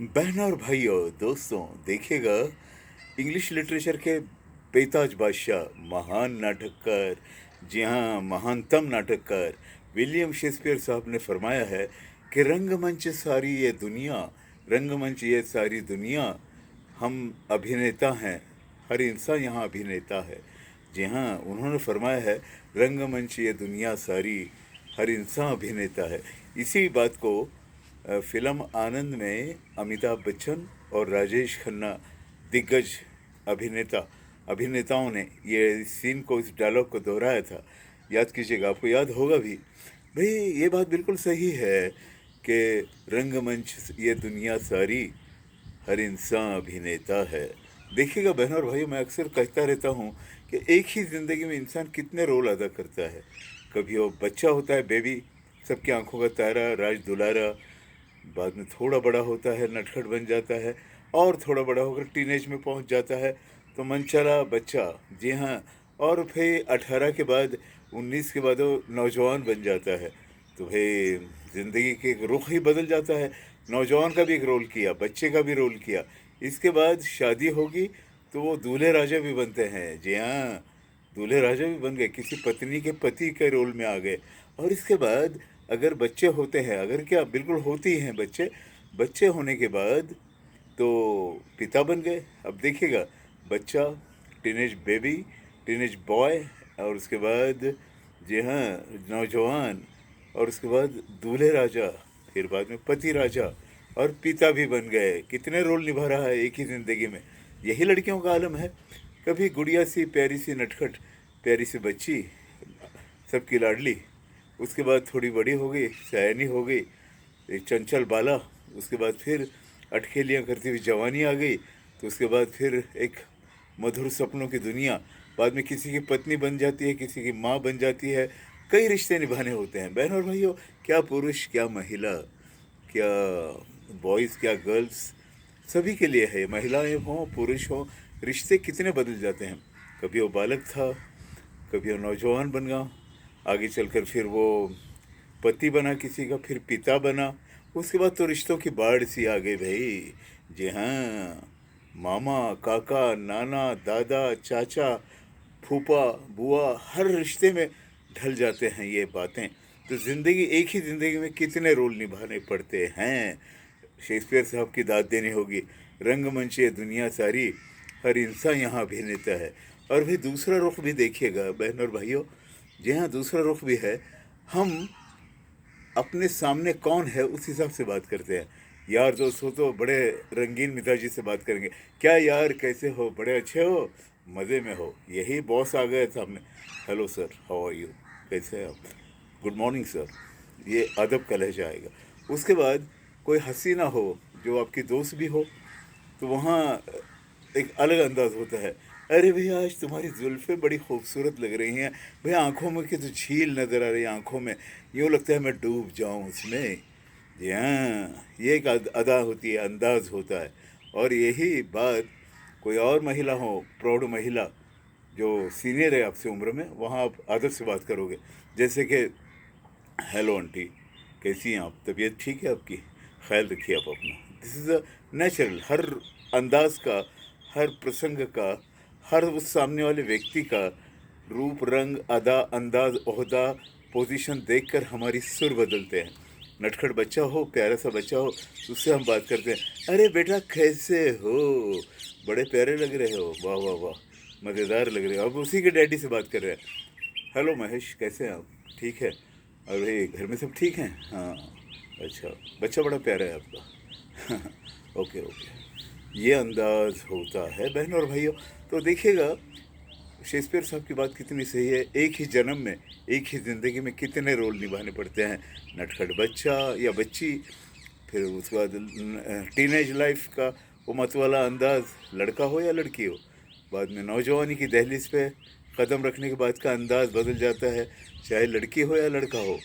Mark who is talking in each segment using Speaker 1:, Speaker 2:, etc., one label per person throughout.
Speaker 1: बहनों और भाइयों, दोस्तों, देखिएगा, इंग्लिश लिटरेचर के बेताज बादशाह, महान नाटककार, जी हाँ, महानतम नाटककार विलियम शेक्सपियर साहब ने फरमाया है कि रंगमंच ये सारी दुनिया, हम अभिनेता हैं, हर इंसान यहाँ अभिनेता है। जी हाँ, उन्होंने फरमाया है, रंगमंच ये दुनिया सारी, हर इंसान अभिनेता है। इसी बात को फिल्म आनंद में अमिताभ बच्चन और राजेश खन्ना, दिग्गज अभिनेता अभिनेताओं ने ये सीन को, इस डायलॉग को दोहराया था। याद कीजिएगा, आपको याद होगा भी। भाई, ये बात बिल्कुल सही है कि रंगमंच ये दुनिया सारी, हर इंसान अभिनेता है। देखिएगा बहनों और भाइयों, मैं अक्सर कहता रहता हूँ कि एक ही ज़िंदगी में इंसान कितने रोल अदा करता है। कभी वो बच्चा होता है, बेबी, सबकी आंखों का तारा, राज दुलारा। बाद में थोड़ा बड़ा होता है, नटखट बन जाता है, और थोड़ा बड़ा होकर टीनेज में पहुंच जाता है तो मनचला बच्चा। जी हाँ, और फिर 18 के बाद, 19 के बाद वो नौजवान बन जाता है। तो भाई, ज़िंदगी के एक रुख ही बदल जाता है। नौजवान का भी एक रोल किया, बच्चे का भी रोल किया। इसके बाद शादी होगी तो वो दूल्हे राजा भी बनते हैं। जी हाँ, दूल्हे राजा भी बन गए, किसी पत्नी के पति के रोल में आ गए। और इसके बाद अगर बच्चे होते हैं, अगर क्या, बिल्कुल होते ही हैं बच्चे। बच्चे होने के बाद तो पिता बन गए। अब देखिएगा, बच्चा, टीनेज बेबी, टीनेज बॉय, और उसके बाद, जी हाँ, नौजवान, और उसके बाद दूल्हे राजा, फिर बाद में पति राजा, और पिता भी बन गए। कितने रोल निभा रहा है एक ही ज़िंदगी में। यही लड़कियों का आलम है। कभी गुड़िया सी, प्यारी सी नटखट, प्यारी सी बच्ची, सबकी लाडली। उसके बाद थोड़ी बड़ी हो गई, सयानी हो गई, एक चंचल बाला। उसके बाद फिर अटखेलियाँ करती हुई जवानी आ गई। तो उसके बाद फिर एक मधुर सपनों की दुनिया। बाद में किसी की पत्नी बन जाती है, किसी की माँ बन जाती है। कई रिश्ते निभाने होते हैं बहन और भाइयों। क्या पुरुष, क्या महिला, क्या बॉयज़, क्या गर्ल्स, सभी के लिए है। महिलाएं हों, पुरुष हों, रिश्ते कितने बदल जाते हैं। कभी वो बालक था, कभी वो नौजवान बन गया, आगे चलकर फिर वो पति बना किसी का, फिर पिता बना। उसके बाद तो रिश्तों की बाढ़ सी आ गई भाई। जी हाँ, मामा, काका, नाना, दादा, चाचा, फूफा, बुआ, हर रिश्ते में ढल जाते हैं ये बातें। तो ज़िंदगी, एक ही ज़िंदगी में कितने रोल निभाने पड़ते हैं। शेक्सपियर साहब की दाद देनी होगी, रंगमंच ये दुनिया सारी, हर इंसान यहाँ अभिनेता है। और भी दूसरा रुख भी देखिएगा बहन और भाइयों। जी हाँ, दूसरा रुख भी है। हम अपने सामने कौन है उस हिसाब से बात करते हैं। यार दोस्त हो तो बड़े रंगीन मिजाजी से बात करेंगे, क्या यार, कैसे हो, बड़े अच्छे हो, मज़े में हो। यही बॉस आ गए सामने, hello sir, how are you, कैसे हैं आप, गुड मॉर्निंग सर, ये अदब का लहजा आएगा। उसके बाद कोई हसीना हो, जो आपकी दोस्त भी हो, तो वहाँ एक अलग अंदाज होता है। अरे भैया, आज तुम्हारी जुल्फ़ें बड़ी खूबसूरत लग रही हैं। भैया, आंखों में की तो झील नज़र आ रही है, आंखों में यूँ लगता है मैं डूब जाऊँ उसमें। जी हाँ, ये एक अदा होती है, अंदाज होता है। और यही बात कोई और महिला हो, प्रौढ़ महिला, जो सीनियर है आपसे उम्र में, वहाँ आप आदत से बात करोगे। जैसे कि, हेलो आंटी, कैसी हैं आप, तबीयत ठीक है आपकी, ख्याल रखिए आप अपना। दिस इज़ अ नेचुरल, हर अंदाज का, हर प्रसंग का, हर उस सामने वाले व्यक्ति का रूप, रंग, अदा, अंदाज, ओहदा, पोजीशन देखकर हमारी सुर बदलते हैं। नटखट बच्चा हो, प्यारा सा बच्चा हो, उससे हम बात करते हैं, अरे बेटा कैसे हो, बड़े प्यारे लग रहे हो, वाह वाह वाह, मज़ेदार लग रहे हो। अब उसी के डैडी से बात कर रहे हैं, हेलो महेश, कैसे हैं आप, ठीक है, अरे घर में सब ठीक हैं, हाँ, अच्छा, बच्चा बड़ा प्यारा है आपका। ओके ओके, ये अंदाज होता है बहनों और भाइयों। तो देखिएगा, शेक्सपियर साहब की बात कितनी सही है। एक ही जन्म में, एक ही ज़िंदगी में कितने रोल निभाने पड़ते हैं। नटखट बच्चा या बच्ची, फिर उसके बाद टीनेज लाइफ का वो मतवाला अंदाज, लड़का हो या लड़की हो। बाद में नौजवानी की दहलीज पे कदम रखने के बाद का अंदाज बदल जाता है, चाहे लड़की हो या लड़का हो।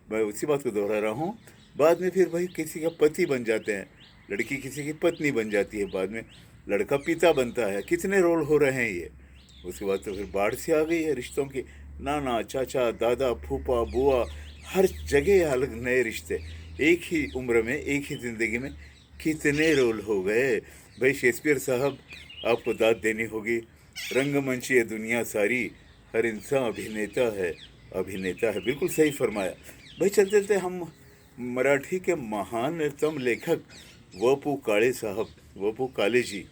Speaker 1: मैं उसी बात को दोहरा रहा हूँ। बाद में फिर भाई किसी का पति बन जाते हैं, लड़की किसी की पत्नी बन जाती है, बाद में लड़का पिता बनता है। कितने रोल हो रहे हैं ये। उसके बाद तो फिर बाढ़ सी आ गई है रिश्तों की। नाना, चाचा, दादा, फूफा, बुआ, हर जगह अलग नए रिश्ते। एक ही उम्र में, एक ही ज़िंदगी में कितने रोल हो गए भाई। शेक्सपियर साहब, आपको दाद देनी होगी। रंगमंच ये दुनिया सारी, हर इंसान अभिनेता है, अभिनेता है। बिल्कुल सही फरमाया भाई। चलते चलते हम मराठी के महानतम लेखक वपू काळे साहब, वपू काळे जी,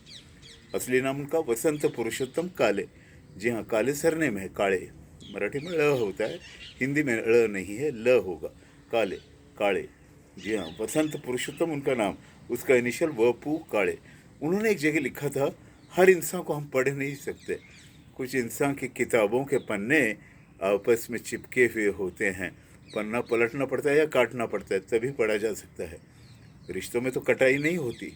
Speaker 1: असली नाम उनका वसंत पुरुषोत्तम काले। जी हाँ, काले सरनेम है, काळे। मराठी में ळ होता है, हिंदी में ळ नहीं है, ल होगा। काले, काळे। जी हाँ, वसंत पुरुषोत्तम उनका नाम, उसका इनिशियल वपू काळे। उन्होंने एक जगह लिखा था, हर इंसान को हम पढ़ नहीं सकते। कुछ इंसान की किताबों के पन्ने आपस में चिपके हुए होते हैं। पन्ना पलटना पड़ता है या काटना पड़ता है, तभी पढ़ा जा सकता है। रिश्तों में तो कटाई नहीं होती,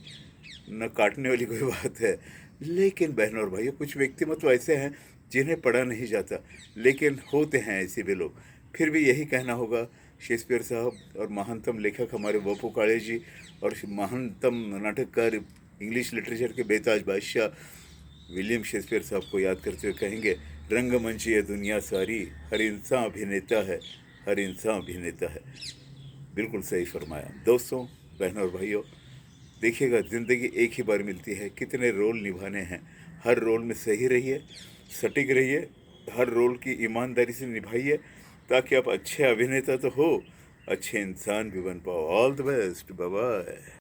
Speaker 1: न काटने वाली कोई बात है। लेकिन बहनों और भाइयों, कुछ व्यक्तिमत्व ऐसे हैं जिन्हें पढ़ा नहीं जाता, लेकिन होते हैं ऐसे भी लोग। फिर भी यही कहना होगा, शेक्सपियर साहब और महानतम लेखक हमारे वपू काळे जी, और महानतम नाटककार, इंग्लिश लिटरेचर के बेताज बादशाह विलियम शेक्सपियर साहब को याद करते हुए कहेंगे, रंगमंच ये दुनिया सारी, हर इंसान अभिनेता है, हर इंसान अभिनेता है। बिल्कुल सही फरमाया। दोस्तों, बहनों और भाइयों, देखिएगा, ज़िंदगी एक ही बार मिलती है, कितने रोल निभाने हैं। हर रोल में सही रहिए, सटीक रहिए, हर रोल की ईमानदारी से निभाइए, ताकि आप अच्छे अभिनेता तो हो, अच्छे इंसान भी बन पाओ। All the best, bye bye.